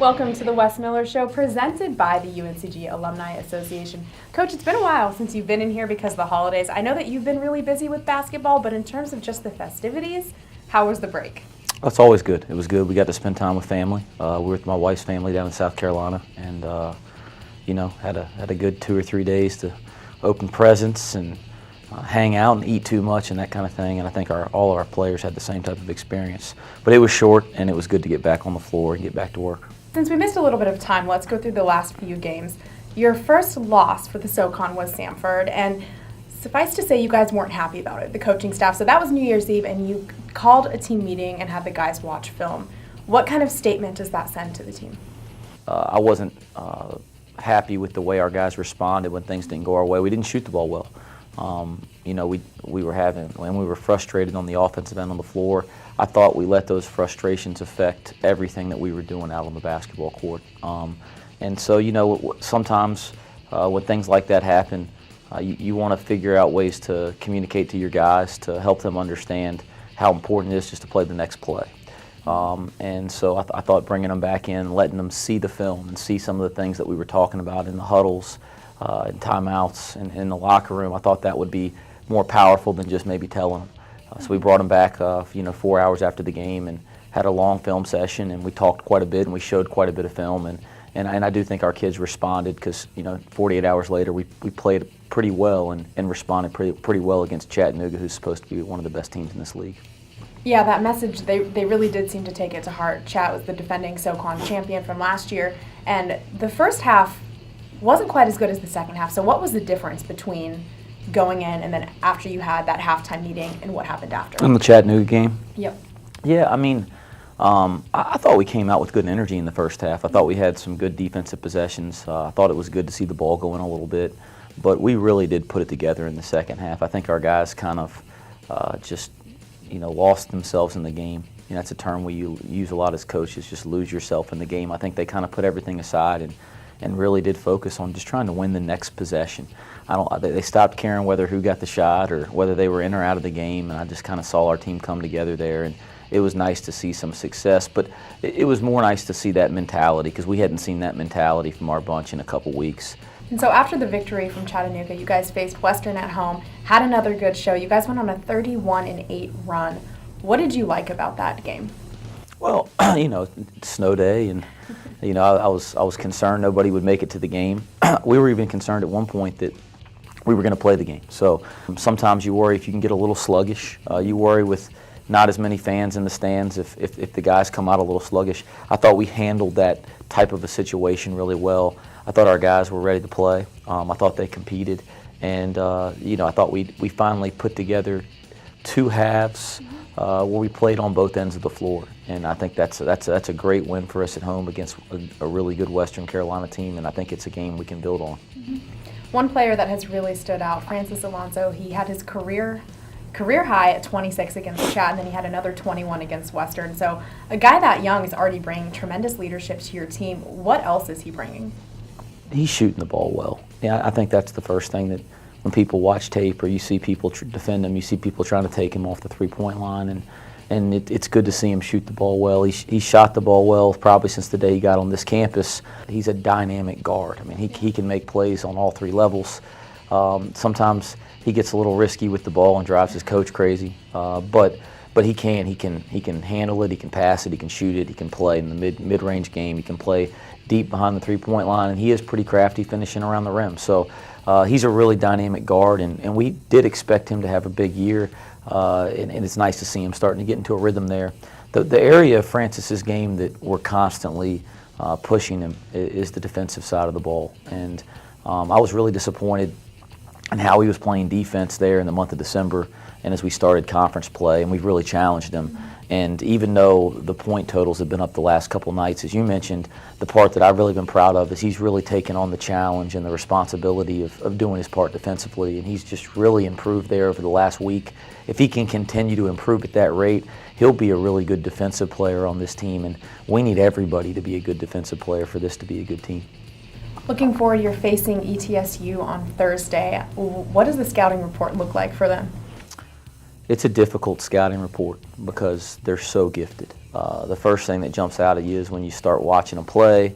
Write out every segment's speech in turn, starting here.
Welcome to the Wes Miller Show, presented by the UNCG Alumni Association. Coach, it's been a while since you've been in here because of the holidays. I know that you've been really busy with basketball, but in terms of just the festivities, how was the break? It's always good. It was good. We got to spend time with family. We were with my wife's family down in South Carolina, and had a good 2 or 3 days to open presents and hang out and eat too much and that kind of thing. And I think all of our players had the same type of experience. But it was short, and it was good to get back on the floor and get back to work. Since we missed a little bit of time, let's go through the last few games. Your first loss for the SoCon was Samford, and suffice to say you guys weren't happy about it, the coaching staff. So that was New Year's Eve, and you called a team meeting and had the guys watch film. What kind of statement does that send to the team? I wasn't happy with the way our guys responded when things didn't go our way. We didn't shoot the ball well. We were frustrated on the offensive end on the floor. I thought we let those frustrations affect everything that we were doing out on the basketball court. And so, sometimes when things like that happen, you want to figure out ways to communicate to your guys to help them understand how important it is just to play the next play. And so I thought bringing them back in, letting them see the film and see some of the things that we were talking about in the huddles, in timeouts, and in the locker room, I thought that would be more powerful than just maybe telling them. So we brought them back, 4 hours after the game and had a long film session, and we talked quite a bit and we showed quite a bit of film, and I do think our kids responded because 48 hours later we played pretty well and responded pretty well against Chattanooga, who's supposed to be one of the best teams in this league. Yeah, that message, they really did seem to take it to heart. Chat was the defending SoCon champion from last year, and the first half wasn't quite as good as the second half. So what was the difference between going in and then after you had that halftime meeting and what happened after? In the Chattanooga game? Yep. Yeah, I thought we came out with good energy in the first half. I thought we had some good defensive possessions. I thought it was good to see the ball going a little bit, but we really did put it together in the second half. I think our guys kind of lost themselves in the game. That's a term we use a lot as coaches, just lose yourself in the game. I think they kind of put everything aside and really did focus on just trying to win the next possession. They stopped caring who got the shot or whether they were in or out of the game, and I just kind of saw our team come together there, and it was nice to see some success. But it was more nice to see that mentality because we hadn't seen that mentality from our bunch in a couple weeks. And so after the victory from Chattanooga, you guys faced Western at home, had another good show. You guys went on a 31-8 run. What did you like about that game? Well, snow day, and I was concerned nobody would make it to the game. We were even concerned at one point that we were going to play the game. So sometimes you worry if you can get a little sluggish. You worry with not as many fans in the stands if the guys come out a little sluggish. I thought we handled that type of a situation really well. I thought our guys were ready to play. I thought they competed, and I thought we finally put together two halves where we played on both ends of the floor, and I think that's a great win for us at home against a really good Western Carolina team, and I think it's a game we can build on. Mm-hmm. One player that has really stood out, Francis Alonso, he had his career high at 26 against Chat, and then he had another 21 against Western. So a guy that young is already bringing tremendous leadership to your team. What else is he bringing? He's shooting the ball well. Yeah, I think that's the first thing that when people watch tape or you see people defend him, you see people trying to take him off the three-point line, and it's good to see him shoot the ball well. He shot the ball well probably since the day he got on this campus. He's a dynamic guard. I mean, he can make plays on all three levels. Sometimes he gets a little risky with the ball and drives his coach crazy, but he can handle it. He can pass it. He can shoot it. He can play in the mid-range game. He can play deep behind the three-point line, and he is pretty crafty finishing around the rim. So he's a really dynamic guard, and we did expect him to have a big year, and it's nice to see him starting to get into a rhythm there. The area of Francis's game that we're constantly pushing him is the defensive side of the ball, and I was really disappointed in how he was playing defense there in the month of December and as we started conference play, and we've really challenged him. And even though the point totals have been up the last couple nights, as you mentioned, the part that I've really been proud of is he's really taken on the challenge and the responsibility of doing his part defensively, and he's just really improved there over the last week. If he can continue to improve at that rate, he'll be a really good defensive player on this team, and we need everybody to be a good defensive player for this to be a good team. Looking forward, you're facing ETSU on Thursday. What does the scouting report look like for them? It's a difficult scouting report because they're so gifted. The first thing that jumps out at you is when you start watching them play,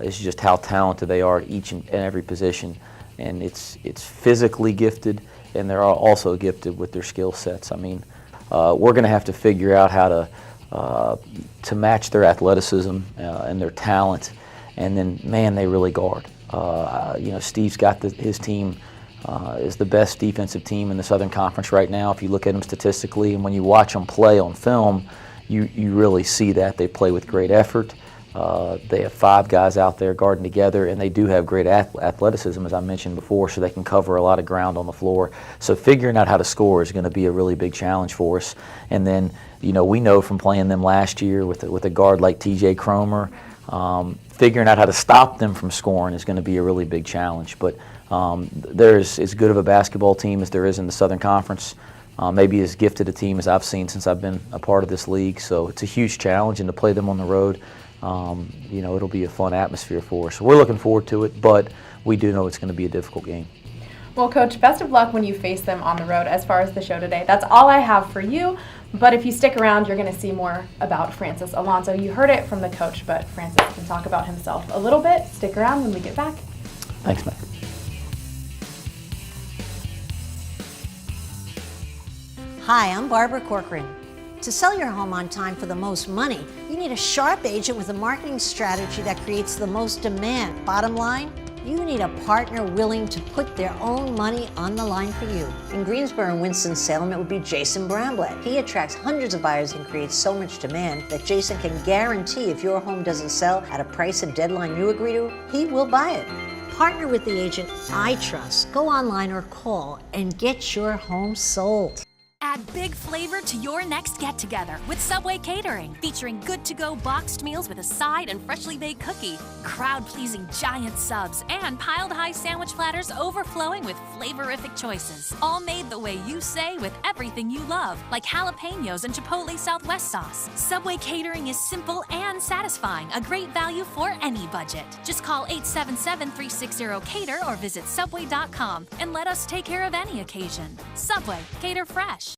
is just how talented they are at each and every position. And it's physically gifted, and they're also gifted with their skill sets. I mean, we're going to have to figure out how to match their athleticism and their talent, and then, man, they really guard. Steve's got his team is the best defensive team in the Southern Conference right now if you look at them statistically, and when you watch them play on film, you really see that. They play with great effort. They have 5 guys out there guarding together, and they do have great athleticism, as I mentioned before, so they can cover a lot of ground on the floor. So figuring out how to score is going to be a really big challenge for us. And then, we know from playing them last year with a guard like TJ Cromer, figuring out how to stop them from scoring is going to be a really big challenge. But there's as good of a basketball team as there is in the Southern Conference. Maybe as gifted a team as I've seen since I've been a part of this league. So it's a huge challenge, and to play them on the road, it'll be a fun atmosphere for us. So we're looking forward to it, but we do know it's going to be a difficult game. Well, Coach, best of luck when you face them on the road as far as the show today. That's all I have for you, but if you stick around, you're going to see more about Francis Alonso. You heard it from the coach, but Francis can talk about himself a little bit. Stick around when we get back. Thanks, Meg. Hi, I'm Barbara Corcoran. To sell your home on time for the most money, you need a sharp agent with a marketing strategy that creates the most demand. Bottom line, you need a partner willing to put their own money on the line for you. In Greensboro and Winston-Salem, it would be Jason Bramblett. He attracts hundreds of buyers and creates so much demand that Jason can guarantee if your home doesn't sell at a price and deadline you agree to, he will buy it. Partner with the agent I trust. Go online or call and get your home sold. Add big flavor to your next get-together with Subway Catering, featuring good-to-go boxed meals with a side and freshly baked cookie, crowd-pleasing giant subs, and piled-high sandwich platters overflowing with flavorific choices. All made the way you say with everything you love, like jalapenos and Chipotle Southwest sauce. Subway Catering is simple and satisfying, a great value for any budget. Just call 877-360-CATER or visit Subway.com and let us take care of any occasion. Subway, cater fresh.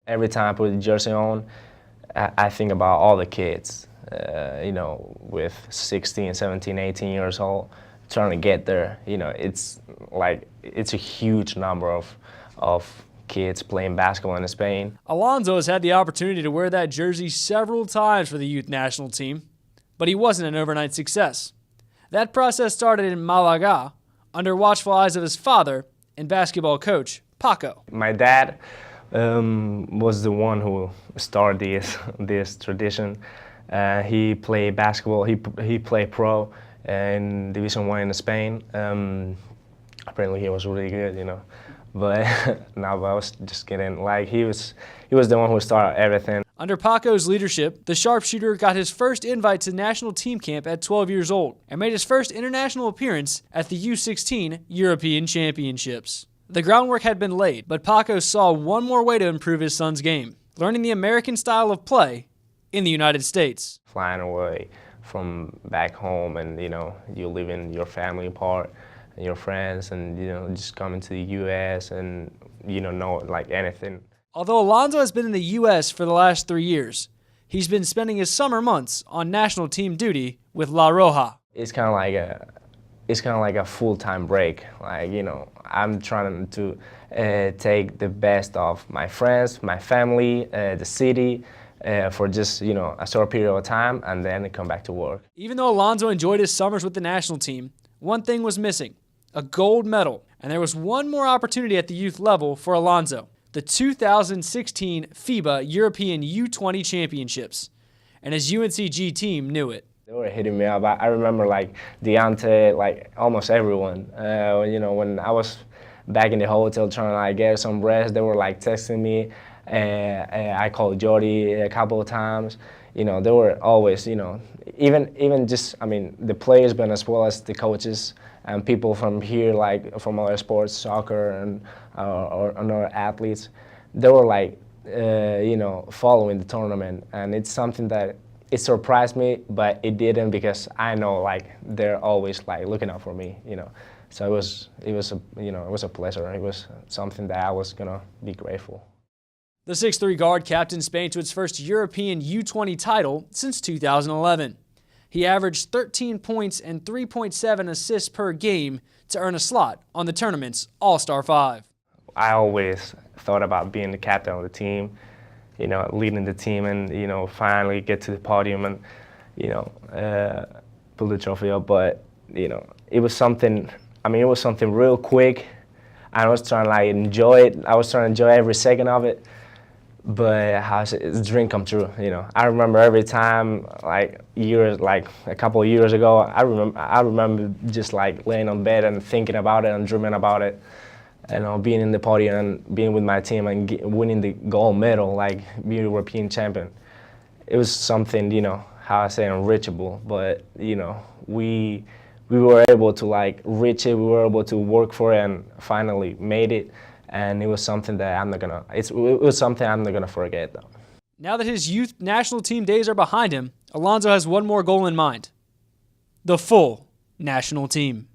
Every time I put the jersey on, I think about all the kids, with 16, 17, 18 years old, trying to get there. It's a huge number of kids playing basketball in Spain. Alonso has had the opportunity to wear that jersey several times for the youth national team, but he wasn't an overnight success. That process started in Malaga, under watchful eyes of his father and basketball coach, Paco. My dad was the one who started this tradition. He played basketball. He played pro in Division I in Spain. Apparently he was really good, But I was just kidding. He was the one who started everything. Under Paco's leadership, the sharpshooter got his first invite to national team camp at 12 years old and made his first international appearance at the U16 European Championships. The groundwork had been laid, but Paco saw one more way to improve his son's game, learning the American style of play in the United States. Flying away from back home and, you leaving your family apart and your friends and, just coming to the U.S. and, know anything. Although Alonso has been in the U.S. for the last 3 years, he's been spending his summer months on national team duty with La Roja. It's kind of like a full-time break. I'm trying to take the best of my friends, my family, the city, for just, a short period of time and then come back to work. Even though Alonso enjoyed his summers with the national team, one thing was missing, a gold medal. And there was one more opportunity at the youth level for Alonso, the 2016 FIBA European U20 Championships. And his UNCG team knew it. They were hitting me up. I remember Deontay, almost everyone. When I was back in the hotel trying to get some rest, they were texting me. I called Jody a couple of times. They were always, even just, the players, but as well as the coaches and people from here, from other sports, soccer and other athletes, they were following the tournament, and it's something that it surprised me, but it didn't, because I know like they're always like looking out for me, you know. So it was a pleasure. It was something that I was gonna be grateful. The 6'3" guard captained Spain to its first European U20 title since 2011. He averaged 13 points and 3.7 assists per game to earn a slot on the tournament's All-Star 5. I always thought about being the captain of the team, you know, leading the team, and, you know, finally get to the podium and, you know, pull the trophy up. But, you know, it was something real quick. I was trying to like enjoy it. I was trying to enjoy every second of it. But it's a dream come true, you know. I remember every time, like a couple of years ago, I remember just like laying on bed and thinking about it and dreaming about it. You know, being in the podium and being with my team and winning the gold medal, like being European champion. It was something, you know, unreachable. But, you know, we were able to like reach it. We were able to work for it and finally made it. And it was something that it was something I'm not gonna forget, though. Now that his youth national team days are behind him, Alonso has one more goal in mind: the full national team.